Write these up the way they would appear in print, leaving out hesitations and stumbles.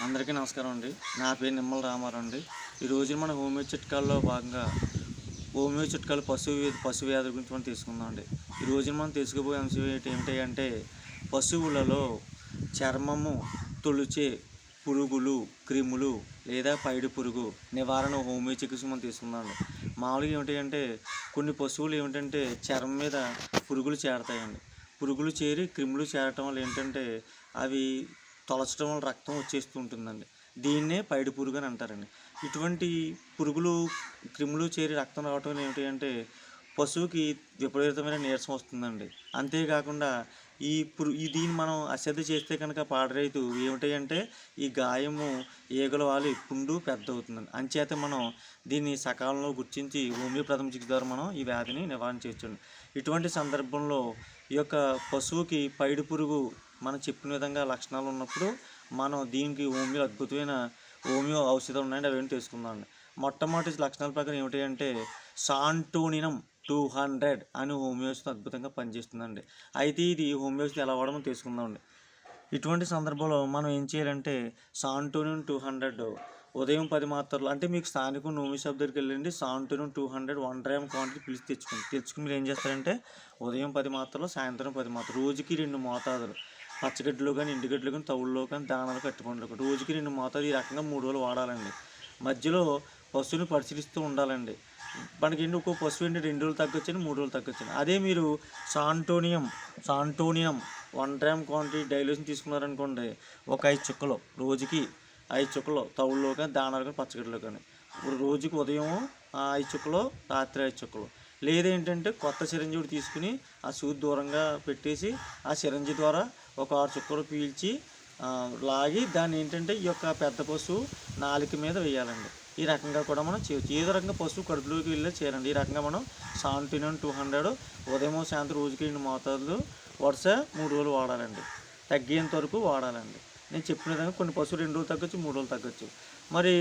అందరికీ నమస్కారం అండి. నా పేరు నిమ్మల రామారావు అండి. ఈరోజు మన హోమియో చిట్కాల్లో భాగంగా హోమియో చిట్కాలు పశు వ్యాధుల గురించి మనం తీసుకుందామండి. ఈరోజు మనం తీసుకుపోయే అంశం ఏంటి అంటే పశువులలో చర్మము తొలిచే పురుగులు, క్రిములు లేదా పైడి పురుగు నివారణ హోమియో చికిత్స మనం తీసుకుందామండి. మామూలుగా ఏమిటంటే కొన్ని పశువులు ఏమిటంటే చర్మం మీద పురుగులు చేరతాయండి. పురుగులు చేరి క్రిములు చేరటం వల్ల ఏంటంటే అవి తొలచడం వల్ల రక్తం వచ్చేస్తూ ఉంటుందండి. దీన్నే పైడి పురుగు అని అంటారండి. ఇటువంటి పురుగులు, క్రిములు చేరి రక్తం రావటం వల్ల ఏమిటి అంటే పశువుకి విపరీతమైన నీరసం వస్తుందండి. అంతేకాకుండా దీన్ని మనం అశ్రద్ధ చేస్తే కనుక పాడి రైతు ఏమిటంటే ఈ గాయము ఈగల వాలి పుండు పెద్ద అవుతుందండి. అంచేత మనం దీన్ని సకాలంలో గుర్తించి హోమియో ప్రథమ చికిత్స ద్వారా మనం ఈ వ్యాధిని నివారించవచ్చండి. ఇటువంటి సందర్భంలో ఈ యొక్క పశువుకి పైడి పురుగు మనం చెప్పిన విధంగా లక్షణాలు ఉన్నప్పుడు మనం దీనికి అద్భుతమైన హోమియో ఔషధాలు ఉన్నాయండి, అవి ఏంటి తెలుసుకుందామండి. మొట్టమొదటి లక్షణాల ప్రకారం ఏమిటి అంటే సాంటోనినం 200 అని హోమియోపతి అద్భుతంగా పనిచేస్తుందండి. అయితే ఇది హోమియోపతి ఎలా వాడమో తెలుసుకుందామండి. ఇటువంటి సందర్భంలో మనం ఏం చేయాలంటే సాంటోనియం 200 ఉదయం 10 మాత్రలు, అంటే మీకు స్థానిక హోమియో షాప్ దగ్గరికి వెళ్ళండి. సాంటోనియం 200 1 గ్రామ్ క్వాంటిటీ పిలిచి తెచ్చుకుని మీరు ఏం చేస్తారంటే ఉదయం 10 మాత్రలు, సాయంత్రం 10 మాత్రలు, రోజుకి 2 మోతాదులు పచ్చగడ్డలో కానీ, ఎండుగడ్డలు కానీ, తవుల్లో కానీ, దానాలు కట్టుకుంటారు. రోజుకి 2 మోతాదు ఈ రకంగా 3 రోజులు వాడాలండి. మధ్యలో పశువుని పరిశీలిస్తూ ఉండాలండి. మనకి ఒక్కో పశువు 2 రోజులు తగ్గొచ్చని, 3 రోజులు తగ్గొచ్చని. అదే మీరు సాంటోనియం 1 గ్రామ్ క్వాంటిటీ డైల్యూషన్ తీసుకున్నారనుకోండి, ఒక 5 చుక్కలు, రోజుకి 5 చుక్కలు తవుల్లో కానీ, దానాలు కానీ, పచ్చగడ్డలో కానీ, రోజుకి ఉదయం 5 చుక్కలు, రాత్రి 5 చుక్కలు. లేదేంటంటే కొత్త సిరంజి ఒకటి తీసుకుని ఆ సూది దూరంగా పెట్టేసి ఆ సిరంజి ద్వారా ఒక 6 చుక్కలు పీల్చి లాగి దాన్ని ఏంటంటే ఈ యొక్క పెద్ద పశువు నాలుక మీద వేయాలండి. ఈ రకంగా కూడా మనం చేయవచ్చు. ఏదో రకంగా పశువు కడుపులోకి వెళ్ళే చేరండి. ఈ రకంగా మనం సాంటోనియం 200 ఉదయం సాయంత్రం రోజుకి 2 మోతాదులు వరుస 3 రోజులు వాడాలండి. తగ్గేంత వరకు వాడాలండి. నేను చెప్పిన విధంగా కొన్ని పశువులు 2 రోజులు తగ్గొచ్చు, 3 రోజులు తగ్గొచ్చు. మరి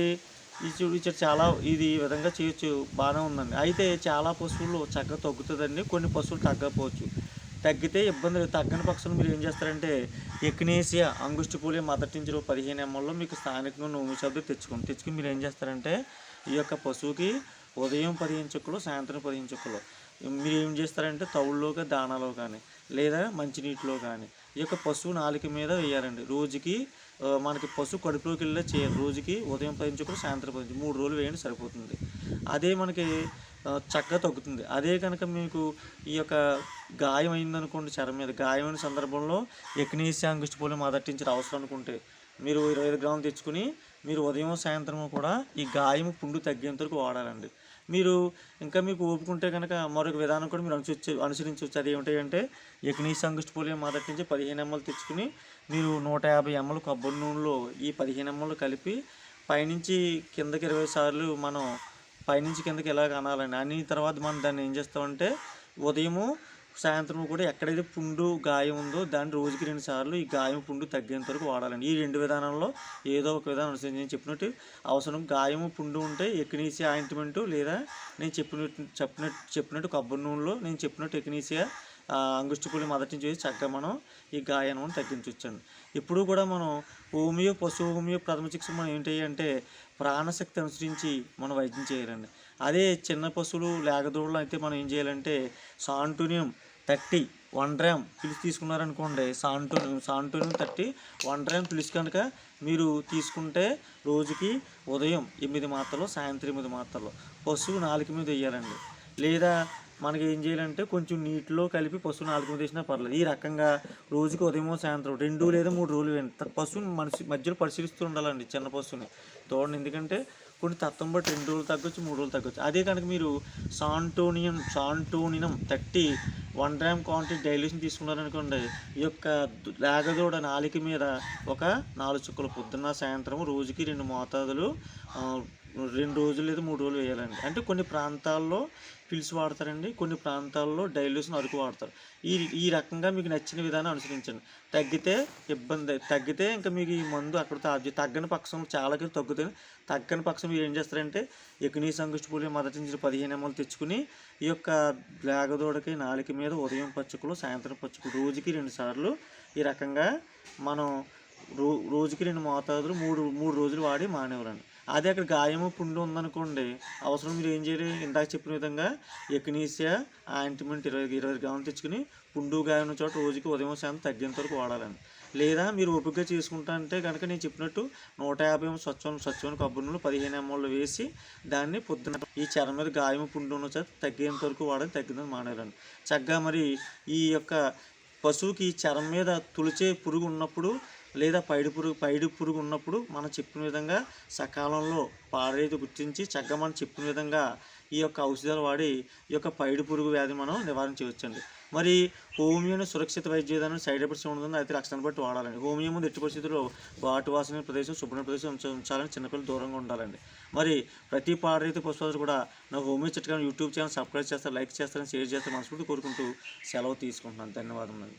ఇది విధంగా చేయొచ్చు, బాగానే ఉందండి. అయితే చాలా పశువులు చక్కగా తగ్గుతుందండి, కొన్ని పశువులు తగ్గకపోవచ్చు. తగ్గితే ఇబ్బంది లేదు. తగ్గని పక్షంలో మీరు ఏం చేస్తారంటే ఎక్నేసియా అంగుష్టిపోలియో మదర్ టించర్ 15 ml మీకు స్థానికంగా హోమియో షాప్ తెచ్చుకుని మీరు ఏం చేస్తారంటే ఈ యొక్క పశువుకి ఉదయం 15 చుక్కలు, సాయంత్రం 15 చుక్కలు మీరు ఏం చేస్తారంటే తవుల్లో కానీ, దానాలో కానీ, లేదా మంచినీటిలో కానీ ఈ యొక్క పశువు నాలుక మీద వేయాలండి. రోజుకి మనకి పశువు కడుపులోకి వెళ్ళే చేయాలి. రోజుకి ఉదయం 15 చుక్కలు, సాయంత్రం 15, 3 రోజులు వేయండి, సరిపోతుంది. అదే మనకి చక్కగా తగ్గుతుంది. అదే కనుక మీకు ఈ యొక్క గాయం అయిందనుకోండి, చర్మం మీద గాయమైన సందర్భంలో ఎక్నేసియా అంగుష్టిపోలియో మదర్ టించర్ అవసరం అనుకుంటే మీరు 25 గ్రాములు తెచ్చుకుని మీరు ఉదయం సాయంత్రం కూడా ఈ గాయము పుండు తగ్గేంత వరకు వాడాలండి. మీరు ఇంకా మీకు ఓపుకుంటే కనుక మరొక విధానం కూడా మీరు అనుసరించవచ్చు. అది ఏమిటంటే ఎక్నేసియా అంగుష్టిపోలియో మదర్ టించర్ 15 ml తెచ్చుకుని మీరు 150 ml కొబ్బరి నూనెలో ఈ 15 ml కలిపి పైనుంచి కిందకి 20 సార్లు మనం పైనుంచి కిందకి ఎలాగ అనాలండి. అని తర్వాత మనం దాన్ని ఏం చేస్తామంటే ఉదయము సాయంత్రం కూడా ఎక్కడైతే పుండు గాయం ఉందో దాన్ని రోజుకి 2 సార్లు ఈ గాయం పుండు తగ్గేంత వరకు వాడాలండి. ఈ 2 విధానంలో ఏదో ఒక విధానం అనుసరించి నేను అవసరం గాయము పుండు ఉంటే ఎక్నేసియా ఆయింట్మెంటు, లేదా నేను చెప్పినట్టు కొబ్బరి నూనెలో నేను చెప్పినట్టు ఎక్నేసియా అంగుష్టిపోలియో మదర్ టించర్ చేసి చక్కగా మనం ఈ గాయాన్ని తగ్గించవచ్చండి. ఇప్పుడు కూడా మనం పశు హోమియో ప్రథమ చికిత్స మనం ఏంటి అంటే ప్రాణశక్తి అనుసరించి మనం వైద్యం చేయాలండి. అదే చిన్న పశువులు లేగదూడలు అయితే మనం ఏం చేయాలంటే సాంటోనియం 30 1 గ్రామ్ పిలిచి తీసుకున్నారనుకోండి, సాంటోనియం 30 1 గ్రామ్ పిలిచి కనుక మీరు తీసుకుంటే రోజుకి ఉదయం 8 మాత్రలు, సాయంత్రం 8 మాత్రలు పశువు నాలుక మీద వేయాలండి. లేదా మనకి ఏం చేయాలంటే కొంచెం నీటిలో కలిపి పశువు నాలుక మీద వేసినా పర్లేదు. ఈ రకంగా రోజుకి ఉదయం సాయంత్రం 2 లేదా 3 రోజులు వేయండి. పశువుని మధ్యలో పరిశీలిస్తూ ఉండాలండి చిన్న పశువుని తోడని. ఎందుకంటే కొన్ని తత్వం బట్టి 2 రోజులు తగ్గొచ్చు, 3 రోజులు తగ్గొచ్చు. అదే కనుక మీరు సాంటోనియం 30 1 గ్రామ్ క్వాంటిటీ డైల్యూషన్ తీసుకున్నారనుకోండి, ఈ యొక్క లేగదూడ నాలుక మీద ఒక 4 చుక్కలు పొద్దున్న సాయంత్రం రోజుకి 2 మోతాదులు 2 రోజులు లేదా 3 రోజులు వేయాలండి. అంటే కొన్ని ప్రాంతాల్లో పిల్స్ వాడతారండి, కొన్ని ప్రాంతాల్లో డైల్యూషన్ అరకు వాడతారు. ఈ రకంగా మీకు నచ్చిన విధానం అనుసరించండి. తగ్గితే ఇంకా మీకు ఈ మందు అక్కడితో తగ్గని పక్షం చాలా తగ్గుతుంది. తగ్గని పక్షం మీరు ఏం చేస్తారంటే ఎక్నేసియా అంగుష్టిపోలియో మదర్ టించర్ 15 ml తెచ్చుకుని ఈ యొక్క లేగదూడకి నాలుక మీద ఉదయం 10 చుక్కలు, సాయంత్రం 10 చుక్కలు రోజుకి 2 సార్లు ఈ రకంగా మనం రోజుకి 2 మోతాదులు 3 రోజులు వాడి మానేవారండి. అదే అక్కడ గాయము, పుండు ఉందనుకోండి, అవసరం మీరు ఏం చేయాలి, ఇందాక చెప్పిన విధంగా ఎక్నీసియా ఆయింట్మెంట్ 20 గ్రాములు తెచ్చుకుని పుండు గాయం ఉన్న చోట రోజుకి ఉదయం సాయంత్రం తగ్గేంత వరకు వాడాలండి. లేదా మీరు ఓపికగా చేసుకుంటా అంటే కనుక నేను చెప్పినట్టు 150 స్వచ్ఛమైన కొబ్బరి నూనె 15 ml వేసి దాన్ని పొద్దున ఈ చర్మం మీద గాయం, పుండు ఉన్న చోట తగ్గేంత వరకు వాడాలి, తగ్గిందని మానేయాలండి. చక్కగా మరి ఈ యొక్క పశువుకి చర్మం మీద తులిచే పురుగు ఉన్నప్పుడు లేదా పైడి పురుగు ఉన్నప్పుడు మనం చెప్పిన విధంగా సకాలంలో పాడైతే గుర్తించి చక్కగా మనం చెప్పిన విధంగా ఈ యొక్క ఔషధాలు వాడి ఈ యొక్క పైడి పురుగు వ్యాధి మనం నివారించవచ్చండి. మరి హోమియోని సురక్షిత వైద్య విధానం సైడ్ ఎఫెక్ట్స్ ఉండదని అయితే లక్షణాన్ని బట్టి వాడాలండి. హోమియో ముందు ఎట్టి పరిస్థితుల్లో ఘాటు వాసన ప్రదేశం, శుభ్రమైన ప్రదేశం ఉంచాలని చిన్నపిల్లలు దూరంగా ఉండాలండి. మరి ప్రతి పాడరైతే పశువులు కూడా నా హోమియో చిట్కాను యూట్యూబ్ ఛానల్ సబ్స్క్రైబ్ చేస్తారు, లైక్ చేస్తారని, షేర్ చేస్తారు మనస్ఫూర్తి కోరుకుంటూ సెలవు తీసుకుంటున్నాను. ధన్యవాదములు.